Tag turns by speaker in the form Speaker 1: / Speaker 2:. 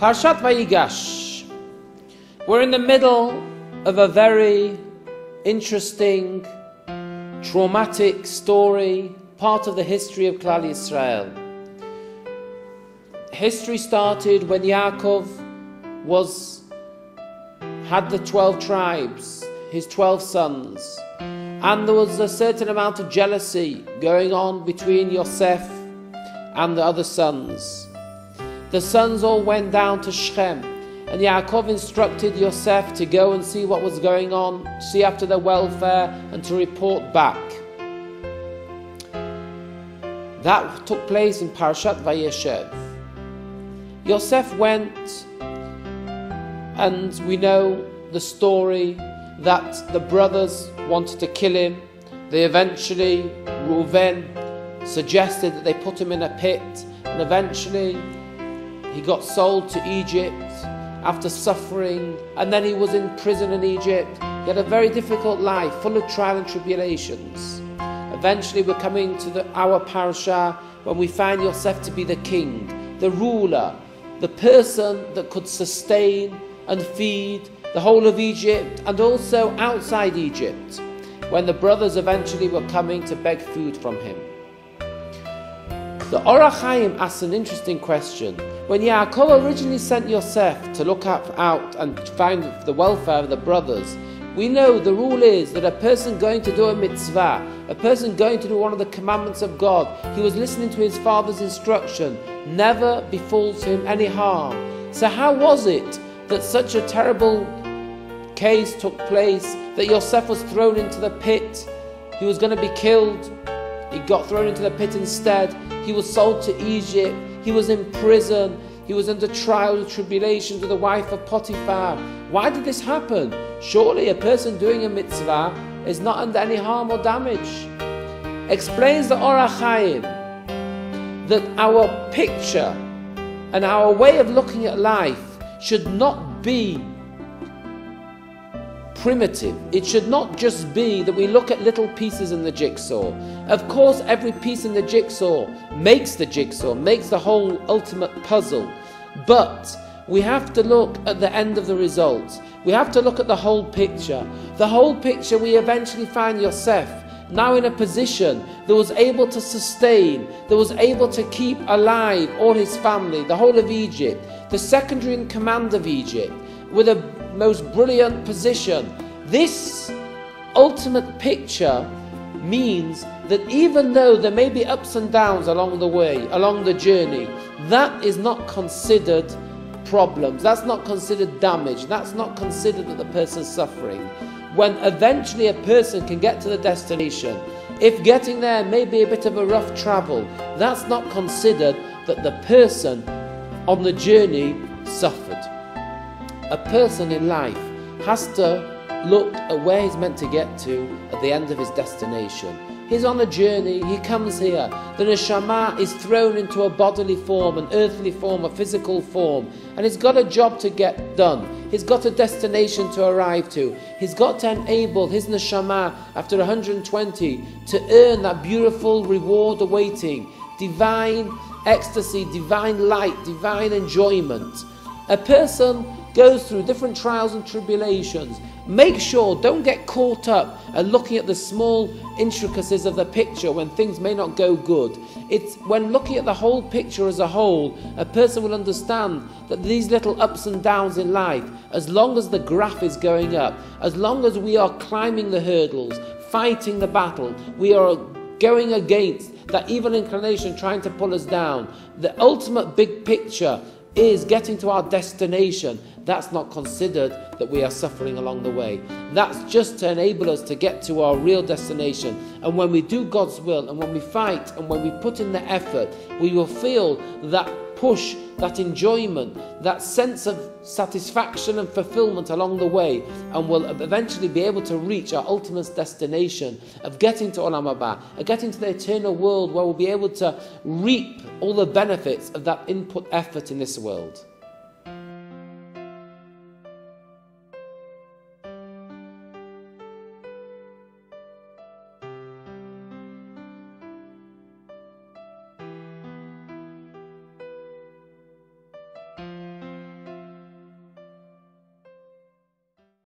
Speaker 1: Parashat Vayigash. We're in the middle of a very interesting, traumatic story, part of the history of Klal Yisrael. History started when Yaakov had the 12 tribes, his 12 sons, and there was a certain amount of jealousy going on between Yosef and the other sons. The sons all went down to Shechem, and Yaakov instructed Yosef to go and see what was going on, see after their welfare, and to report back. That took place in Parashat Vayigash. Yosef went, and we know the story that the brothers wanted to kill him. They eventually, Reuven suggested that they put him in a pit, and eventually he got sold to Egypt after suffering, and then he was in prison in Egypt. He had a very difficult life, full of trial and tribulations. Eventually we're coming to our parasha when we find Yosef to be the king, the ruler, the person that could sustain and feed the whole of Egypt and also outside Egypt, when the brothers eventually were coming to beg food from him. The Or HaChaim asks an interesting question. When Yaakov originally sent Yosef to look out and find the welfare of the brothers, we know the rule is that a person going to do a mitzvah, a person going to do one of the commandments of God, he was listening to his father's instruction, never befalls him any harm. So how was it that such a terrible case took place, that Yosef was thrown into the pit? He was going to be killed. He got thrown into the pit instead. He was sold to Egypt. He was in prison. He was under trials and tribulations with the wife of Potiphar. Why did this happen? Surely a person doing a mitzvah is not under any harm or damage. Explains the Or HaChaim that our picture and our way of looking at life should not be primitive. It should not just be that we look at little pieces in the jigsaw. Of course, every piece in the jigsaw, makes the whole ultimate puzzle. But we have to look at the end of the results. We have to look at the whole picture. The whole picture, we eventually find Yosef now in a position that was able to sustain, that was able to keep alive all his family, the whole of Egypt, the secondary in command of Egypt, with a most brilliant position. This ultimate picture means that even though there may be ups and downs along the way, along the journey, that is not considered problems, that's not considered damage, that's not considered that the person's suffering. When eventually a person can get to the destination, if getting there may be a bit of a rough travel, that's not considered that the person on the journey suffered. A person in life has to look at where he's meant to get to at the end of his destination. He's on a journey, he comes here, the neshama is thrown into a bodily form, an earthly form, a physical form, and he's got a job to get done. He's got a destination to arrive to. He's got to enable his neshama after 120 to earn that beautiful reward awaiting, divine ecstasy, divine light, divine enjoyment. A person goes through different trials and tribulations. Make sure, don't get caught up and looking at the small intricacies of the picture when things may not go good. It's when looking at the whole picture as a whole, a person will understand that these little ups and downs in life, as long as the graph is going up, as long as we are climbing the hurdles, fighting the battle, we are going against that evil inclination trying to pull us down, the ultimate big picture is getting to our destination. That's not considered that we are suffering along the way. That's just to enable us to get to our real destination. And when we do God's will, and when we fight, and when we put in the effort, we will feel that push, that enjoyment, that sense of satisfaction and fulfillment along the way, and we'll eventually be able to reach our ultimate destination of getting to Olam Haba, of getting to the eternal world where we'll be able to reap all the benefits of that input effort in this world.